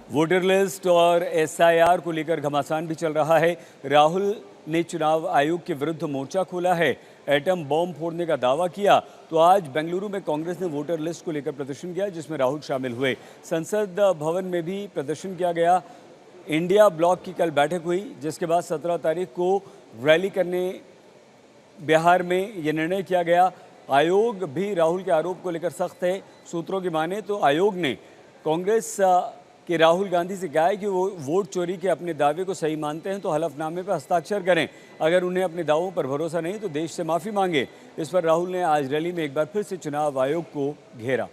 Voter list और SIR को लेकर घमासान भी चल रहा है। राहुल ने चुनाव आयोग के विरुद्ध मोर्चा खोला है, एटम बॉम्ब फोड़ने का दावा किया। तो आज बेंगलुरु में कांग्रेस ने वोटर लिस्ट को लेकर प्रदर्शन किया, जिसमें राहुल शामिल हुए। संसद भवन में भी प्रदर्शन किया गया। इंडिया ब्लॉक की कल बैठक हुई, जिसके बाद 17 तारीख को रैली करने बिहार में ये निर्णय किया गया। आयोग भी राहुल के आरोप को लेकर सख्त है। सूत्रों की माने तो आयोग ने कांग्रेस कि राहुल गांधी से कहा है कि वो वोट चोरी के अपने दावे को सही मानते हैं तो हलफनामे पर हस्ताक्षर करें। अगर उन्हें अपने दावों पर भरोसा नहीं तो देश से माफ़ी मांगे। इस पर राहुल ने आज रैली में एक बार फिर से चुनाव आयोग को घेरा।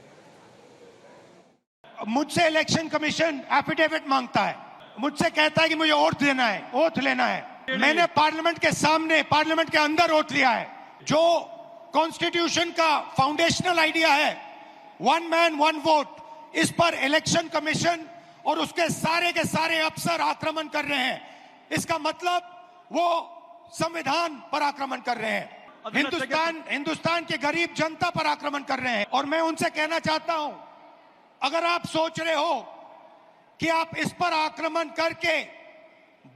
मुझसे इलेक्शन कमीशन एफिडेविट मांगता है, मुझसे कहता है कि मुझे ओथ देना है, ओथ लेना है। मैंने पार्लियामेंट के सामने, पार्लियामेंट के अंदर ओथ लिया है। जो कॉन्स्टिट्यूशन का फाउंडेशनल आइडिया है, वन मैन वन वोट, इस पर इलेक्शन कमीशन और उसके सारे अफसर आक्रमण कर रहे हैं। इसका मतलब वो संविधान पर आक्रमण कर रहे हैं, हिंदुस्तान के गरीब जनता पर आक्रमण कर रहे हैं। और मैं उनसे कहना चाहता हूं, अगर आप सोच रहे हो कि आप इस पर आक्रमण करके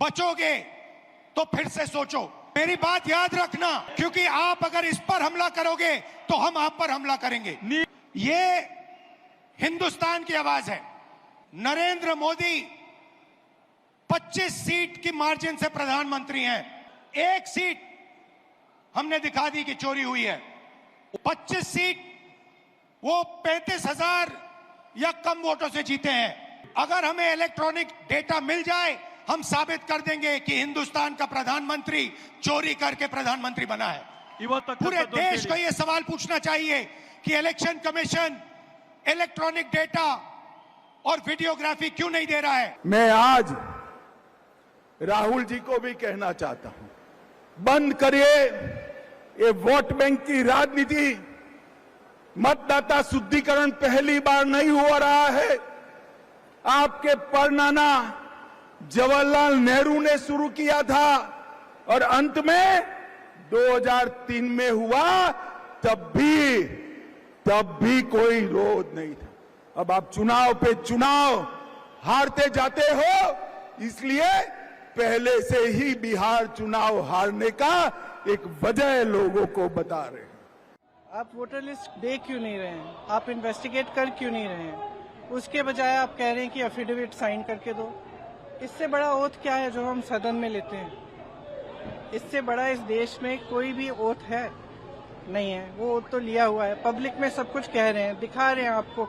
बचोगे तो फिर से सोचो। मेरी बात याद रखना, क्योंकि आप अगर इस पर हमला करोगे तो हम आप पर हमला करेंगे। ये हिंदुस्तान की आवाज है। नरेंद्र मोदी 25 सीट की मार्जिन से प्रधानमंत्री हैं। एक सीट हमने दिखा दी कि चोरी हुई है। 25 सीट वो 35,000 या कम वोटों से जीते हैं। अगर हमें इलेक्ट्रॉनिक डेटा मिल जाए, हम साबित कर देंगे कि हिंदुस्तान का प्रधानमंत्री चोरी करके प्रधानमंत्री बना है। पूरे देश को यह सवाल पूछना चाहिए कि इलेक्शन कमीशन इलेक्ट्रॉनिक डेटा और वीडियोग्राफी क्यों नहीं दे रहा है। मैं आज राहुल जी को भी कहना चाहता हूं, बंद करिए ये वोट बैंक की राजनीति। मतदाता शुद्धिकरण पहली बार नहीं हो रहा है। आपके परनाना जवाहरलाल नेहरू ने शुरू किया था और अंत में 2003 में हुआ, तब भी कोई विरोध नहीं था। अब आप चुनाव पे चुनाव हारते जाते हो, इसलिए पहले से ही बिहार चुनाव हारने का एक वजह लोगों को बता रहे हैं। आप वोटर लिस्ट दे क्यों नहीं रहे हैं? आप इन्वेस्टिगेट कर क्यों नहीं रहे हैं? उसके बजाय आप कह रहे हैं कि एफिडेविट साइन करके दो। इससे बड़ा ओथ क्या है जो हम सदन में लेते हैं? इससे बड़ा इस देश में कोई भी ओथ है नहीं है। वो ओथ तो लिया हुआ है, पब्लिक में सब कुछ कह रहे हैं, दिखा रहे हैं आपको।